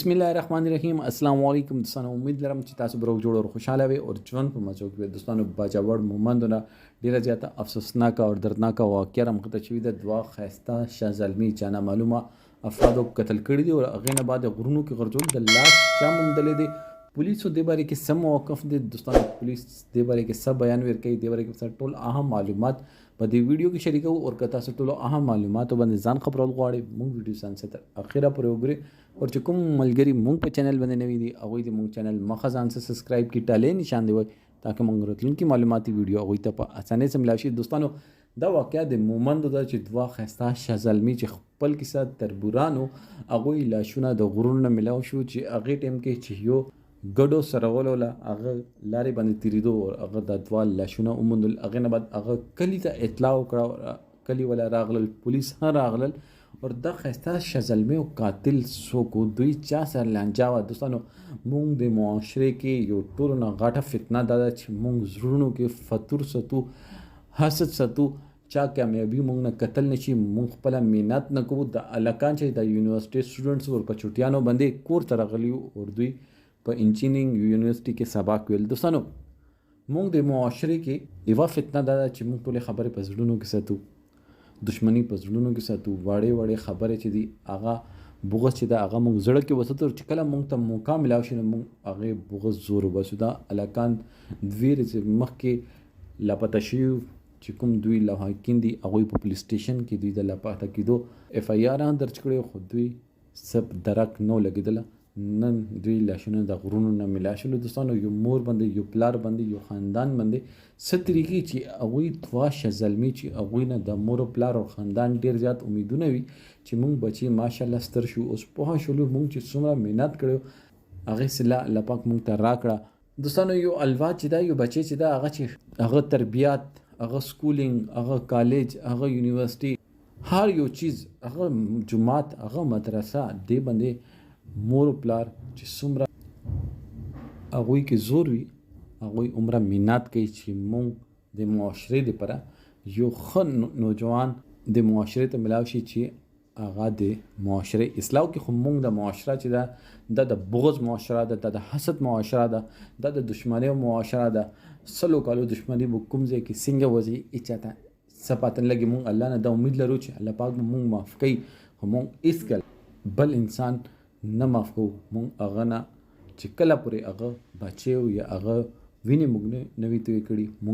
بسم الله الرحمن الرحیم. السلام علیکم دوستانو. امید لرم چې تاسو به روغ جوړ او خوشاله وي او ژوند په مزو کې دوستانو باجوړ مومندونه ډیره زیاته افسوسناک او دردناک واقعه رامخته شوې ده. دوا خاسته شاه زلمی چې نامعلومه افرادو قتل کړي دي او هغې نه بعد غرونو کې غرزول د لاس چا موندلې دي. پولیسو دې باره کې څه موقف دي دوستانو؟ پولیس دې باره کې څه بیان ورکوي؟ دې باره کې ټول اهم معلومات په دې ویډیو کې شریکو او که تاسو ټولو اهم معلوماتو باندې ځان خبرول غواړئ موږ ویډیو ځان تر اخره پورې وګورئ. او چې کوم ملګري موږ په چینل باندې نوي دي هغوی دې موږ چینل مخه ځان سره سبسکرایب کړي، ټاله نشان دی وای تاکه موږ راتلونکي معلوماتي ویډیو هغوی ته په اسانۍ سره ملاوي شي. دوستانو دا واقعه د مومندو ده چې دوه ښایسته شاه زلمي چې خپل کیسه تربورانو هغوی لاشونه د غرونو نه ملاو شو چې هغې ټایم کې چې یو ګډو سرولو له هغه لارې باندې تېرېدو او هغه د دوه لاشونه وموندل. هغې نه بعد هغه کلي ته اطلاع وکړه، کلي والا راغلل، پولیس هم راغلل او دا ښایسته شاه زلمي او قاتل څوک و، دوی چا سره لانجه وه. دوستانو موږ د معاشرې کې یو ټولو نه غټه فتنه دا ده چې موږ زړونو کې فتور ساتو، حسد ساتو، چا کامیابي موږ نه کتل نه شي، موږ خپله محنت نه کوو. د هلکان چې د یونیورسټۍ سټوډنټس ور په چوټیانو باندې کور ته راغلي او دوی په انجینرینګ یونیورسټي کې سبق ویل. دوستانو موږ د معاشرې کې یوه فتنه دا ده چې موږ ټولې خبرې په زړونو کې ساتو، دشمني په زړونو کې ساتو، وړې وړې خبرې چې دي هغه بغض چې ده هغه موږ زړه کې وساتو چې کله موږ ته موقع ملاو شي نو موږ هغې بغض زور وباسو. دا هلکان دوې ورځې مخکې لاپته شوي چې کوم دوی لوحاقین دي هغوی په پولیس سټیشن کې دوی د لاپته کېدو اف آی آر هم درج کړی خو دوی څه درک نه لګېدله. نن دوی لاشونه د غرونو نه ملا شول. دوستانو یو مور باندې، یو پلار باندې، یو خاندان باندې څه طریقې چې هغوی دوه شاه زلمي چې هغوی نه د مور او پلار او خاندان ډېر زیات امیدونه وي چې موږ بچي ماشاءالله ستر شو، اوس پوه شولو موږ چې څومره محنت کړی هغې صله الله پاک موږ ته راکړه. دوستانو یو الواد چې دا یو بچی چې دا هغه چې هغه تربیات، هغه سکولینګ، هغه کالج، هغه یونیورسټي، هر یو چیز، هغه جومات، هغه مدرسه، دې باندې مور و پلار چې څومره هغوی کې زور وي هغوی عمره محنت کوي چې موږ د معاشرې دپاره یو ښه نوجوان د معاشرې ته ملاو شي چې هغه د معاشرې اصلاح وکړي. خو موږ د معاشره چې ده دا د بغض معاشره ده، دا د حسد معاشره ده، دا د دشمنۍ معاشره ده. سلو کالو دشمني به کوم ځای کې څنګه وځي هېچا ته څه پته نه لګي. موږ الله نه دا امید لرو چې الله پاک به موږ معاف کوي خو موږ هېڅکله بل انسان نه معاف کوو. موږ هغه نه چې کله پورې هغه بچی یا هغه وینې موږ نه وي تویې کړي موږ